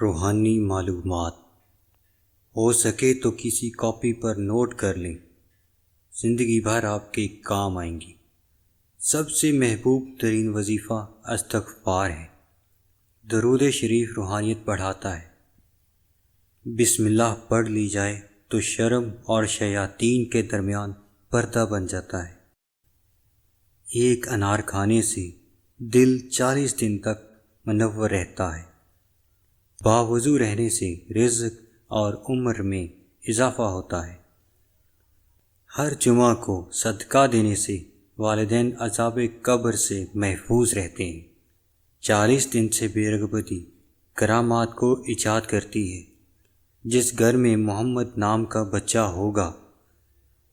روحانی معلومات ہو سکے تو کسی کاپی پر نوٹ کر لیں، زندگی بھر آپ کے کام آئیں گی۔ سب سے محبوب ترین وظیفہ استغفار ہے۔ درود شریف روحانیت بڑھاتا ہے۔ بسم اللہ پڑھ لی جائے تو شرم اور شیاطین کے درمیان پردہ بن جاتا ہے۔ ایک انار کھانے سے دل 40 دن تک منور رہتا ہے۔ باوضو رہنے سے رزق اور عمر میں اضافہ ہوتا ہے۔ ہر جمعہ کو صدقہ دینے سے والدین عذاب قبر سے محفوظ رہتے ہیں۔ 40 دن سے بے رغبتی کرامات کو ایجاد کرتی ہے۔ جس گھر میں محمد نام کا بچہ ہوگا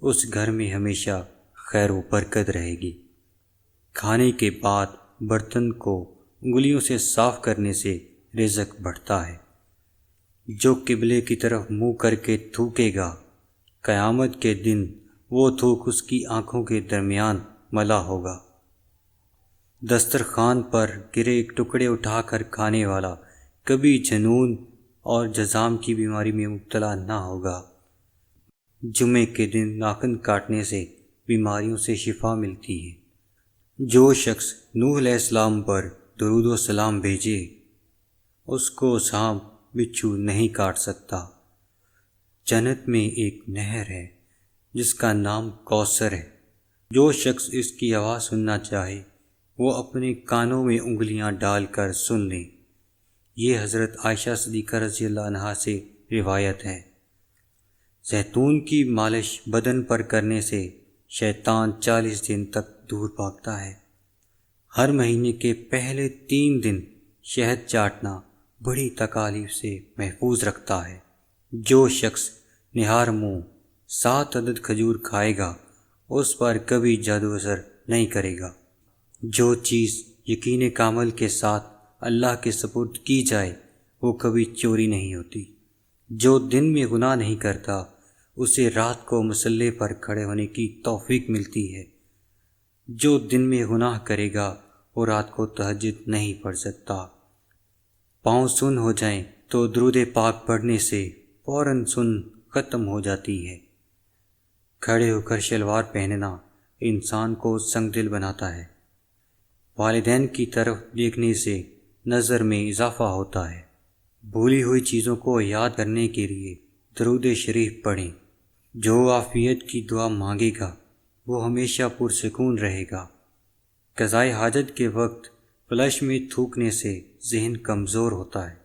اس گھر میں ہمیشہ خیر و برکت رہے گی۔ کھانے کے بعد برتن کو انگلیوں سے صاف کرنے سے رزق بڑھتا ہے۔ جو قبلے کی طرف منہ کر کے تھوکے گا، قیامت کے دن وہ تھوک اس کی آنکھوں کے درمیان ملا ہوگا۔ دسترخوان پر گرے ٹکڑے اٹھا کر کھانے والا کبھی جنون اور جذام کی بیماری میں مبتلا نہ ہوگا۔ جمعے کے دن ناخن کاٹنے سے بیماریوں سے شفا ملتی ہے۔ جو شخص نوح علیہ السلام پر درود و سلام بھیجے اس کو سانپ بچھو نہیں کاٹ سکتا۔ جنت میں ایک نہر ہے جس کا نام کوثر ہے۔ جو شخص اس کی آواز سننا چاہے وہ اپنے کانوں میں انگلیاں ڈال کر سن لے۔ یہ حضرت عائشہ صدیقہ رضی اللہ عنہا سے روایت ہے۔ زیتون کی مالش بدن پر کرنے سے شیطان 40 دن تک دور بھاگتا ہے۔ ہر مہینے کے پہلے 3 دن شہد چاٹنا بڑی تکالیف سے محفوظ رکھتا ہے۔ جو شخص نہار منہ 7 عدد کھجور کھائے گا اس پر کبھی جادو اثر نہیں کرے گا۔ جو چیز یقین کامل کے ساتھ اللہ کے سپرد کی جائے وہ کبھی چوری نہیں ہوتی۔ جو دن میں گناہ نہیں کرتا اسے رات کو مصلی پر کھڑے ہونے کی توفیق ملتی ہے۔ جو دن میں گناہ کرے گا وہ رات کو تہجد نہیں پڑھ سکتا۔ پاؤں سن ہو جائیں تو درود پاک پڑھنے سے فوراً سن ختم ہو جاتی ہے۔ کھڑے ہو کر شلوار پہننا انسان کو سنگ دل بناتا ہے۔ والدین کی طرف دیکھنے سے نظر میں اضافہ ہوتا ہے۔ بھولی ہوئی چیزوں کو یاد کرنے کے لیے درود شریف پڑھیں۔ جو عافیت کی دعا مانگے گا وہ ہمیشہ پرسکون رہے گا۔ قضائے حاجت کے وقت فلش میں تھوکنے سے ذہن کمزور ہوتا ہے۔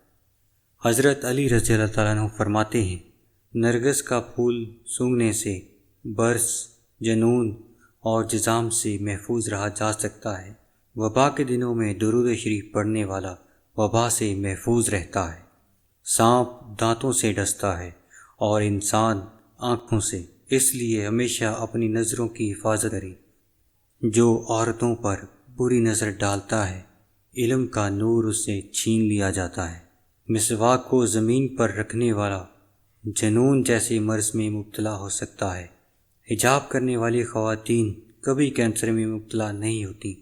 حضرت علی رضی اللہ تعالیٰ عنہ فرماتے ہیں، نرگس کا پھول سونگھنے سے برس، جنون اور جذام سے محفوظ رہا جا سکتا ہے۔ وبا کے دنوں میں درود شریف پڑھنے والا وبا سے محفوظ رہتا ہے۔ سانپ دانتوں سے ڈستا ہے اور انسان آنکھوں سے، اس لیے ہمیشہ اپنی نظروں کی حفاظت کریں۔ جو عورتوں پر بری نظر ڈالتا ہے علم کا نور اس سے چھین لیا جاتا ہے۔ مسواک کو زمین پر رکھنے والا جنون جیسے مرض میں مبتلا ہو سکتا ہے۔ حجاب کرنے والی خواتین کبھی کینسر میں مبتلا نہیں ہوتی۔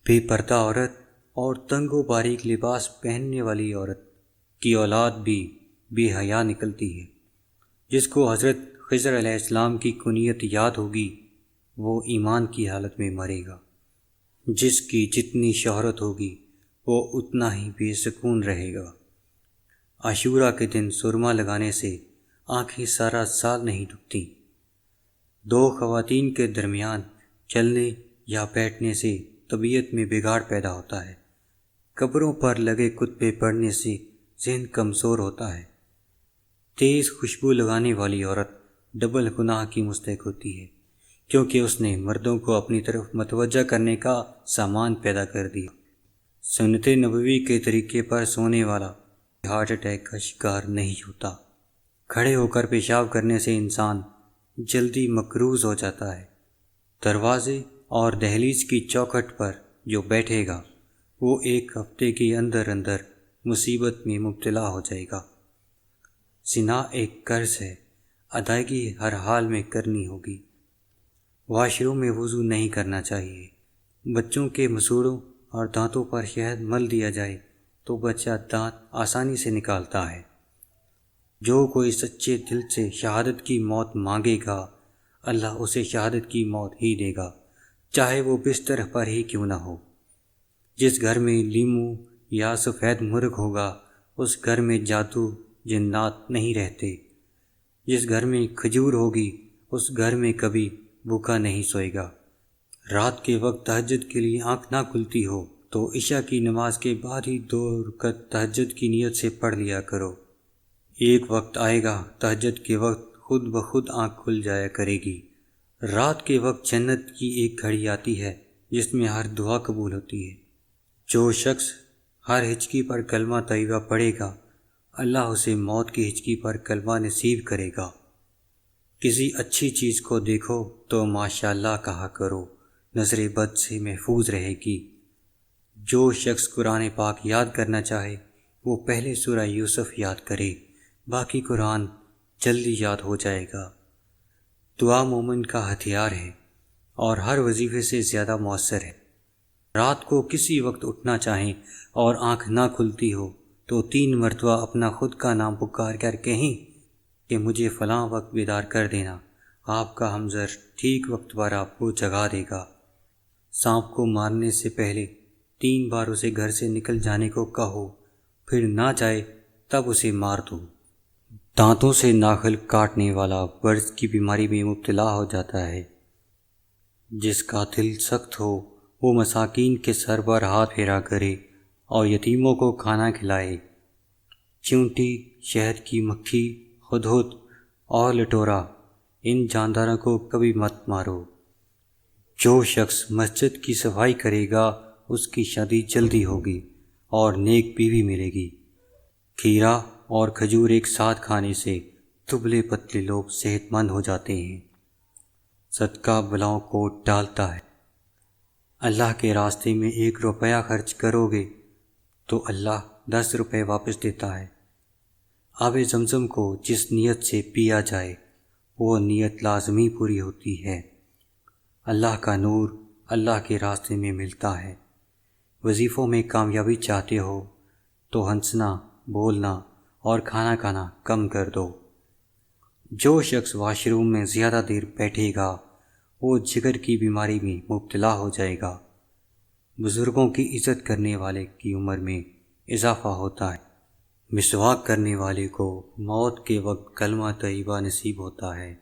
بے پردہ عورت اور تنگ و باریک لباس پہننے والی عورت کی اولاد بھی بے حیا نکلتی ہے۔ جس کو حضرت خضر علیہ السلام کی کنیت یاد ہوگی وہ ایمان کی حالت میں مرے گا۔ جس کی جتنی شہرت ہوگی وہ اتنا ہی بے سکون رہے گا۔ عاشورہ کے دن سرما لگانے سے آنکھیں سارا سال نہیں دکھتی۔ 2 خواتین کے درمیان چلنے یا بیٹھنے سے طبیعت میں بگاڑ پیدا ہوتا ہے۔ قبروں پر لگے خطبے پڑھنے سے ذہن کمزور ہوتا ہے۔ تیز خوشبو لگانے والی عورت ڈبل گناہ کی مستحق ہوتی ہے کیونکہ اس نے مردوں کو اپنی طرف متوجہ کرنے کا سامان پیدا کر دیا۔ سنت نبوی کے طریقے پر سونے والا ہارٹ اٹیک کا شکار نہیں ہوتا۔ کھڑے ہو کر پیشاب کرنے سے انسان جلدی مقروض ہو جاتا ہے۔ دروازے اور دہلیز کی چوکھٹ پر جو بیٹھے گا وہ 1 ہفتے کے اندر اندر مصیبت میں مبتلا ہو جائے گا۔ زنا ایک قرض ہے، ادائیگی ہر حال میں کرنی ہوگی۔ واش روم میں وضو نہیں کرنا چاہیے۔ بچوں کے مسوڑوں اور دانتوں پر شہد مل دیا جائے تو بچہ دانت آسانی سے نکالتا ہے۔ جو کوئی سچے دل سے شہادت کی موت مانگے گا، اللہ اسے شہادت کی موت ہی دے گا، چاہے وہ بستر پر ہی کیوں نہ ہو۔ جس گھر میں لیمو یا سفید مرغ ہوگا، اس گھر میں جادو جنات نہیں رہتے۔ جس گھر میں کھجور ہوگی، اس گھر میں کبھی بھوکا نہیں سوئے گا۔ رات کے وقت تہجد کے لیے آنکھ نہ کھلتی ہو تو عشاء کی نماز کے بعد ہی 2 رکعت تہجد کی نیت سے پڑھ لیا کرو۔ ایک وقت آئے گا تہجد کے وقت خود بخود آنکھ کھل جایا کرے گی۔ رات کے وقت جنت کی ایک گھڑی آتی ہے جس میں ہر دعا قبول ہوتی ہے۔ جو شخص ہر ہچکی پر کلمہ طیبہ پڑھے گا، اللہ اسے موت کی ہچکی پر کلمہ نصیب کرے گا۔ کسی اچھی چیز کو دیکھو تو ماشاءاللہ کہا کرو، نظر بد سے محفوظ رہے گی۔ جو شخص قرآن پاک یاد کرنا چاہے وہ پہلے سورہ یوسف یاد کرے، باقی قرآن جلدی یاد ہو جائے گا۔ دعا مومن کا ہتھیار ہے اور ہر وظیفے سے زیادہ مؤثر ہے۔ رات کو کسی وقت اٹھنا چاہیں اور آنکھ نہ کھلتی ہو تو 3 مرتبہ اپنا خود کا نام پکار کر کہیں کہ مجھے فلاں وقت بیدار کر دینا، آپ کا ہمزر ٹھیک وقت پر آپ کو جگا دے گا۔ سانپ کو مارنے سے پہلے 3 بار اسے گھر سے نکل جانے کو کہو، پھر نہ جائے تب اسے مار دو۔ دانتوں سے ناخن کاٹنے والا برس کی بیماری میں مبتلا ہو جاتا ہے۔ جس کا دل سخت ہو وہ مساکین کے سر پر ہاتھ پھیرا کرے اور یتیموں کو کھانا کھلائے۔ چیونٹی، شہد کی مکھی، ہدہد اور لٹورا، ان جانداروں کو کبھی مت مارو۔ جو شخص مسجد کی صفائی کرے گا اس کی شادی جلدی ہوگی اور نیک بیوی ملے گی۔ کھیرا اور کھجور ایک ساتھ کھانے سے دبلے پتلے لوگ صحت مند ہو جاتے ہیں۔ صدقہ بلاؤں کو ٹالتا ہے۔ اللہ کے راستے میں 1 روپیہ خرچ کرو گے تو اللہ 10 روپے واپس دیتا ہے۔ آب زمزم کو جس نیت سے پیا جائے وہ نیت لازمی پوری ہوتی ہے۔ اللہ کا نور اللہ کے راستے میں ملتا ہے۔ وظیفوں میں کامیابی چاہتے ہو تو ہنسنا، بولنا اور کھانا کھانا کم کر دو۔ جو شخص واش روم میں زیادہ دیر بیٹھے گا وہ جگر کی بیماری میں مبتلا ہو جائے گا۔ بزرگوں کی عزت کرنے والے کی عمر میں اضافہ ہوتا ہے۔ مسواک کرنے والے کو موت کے وقت کلمہ طیبہ نصیب ہوتا ہے۔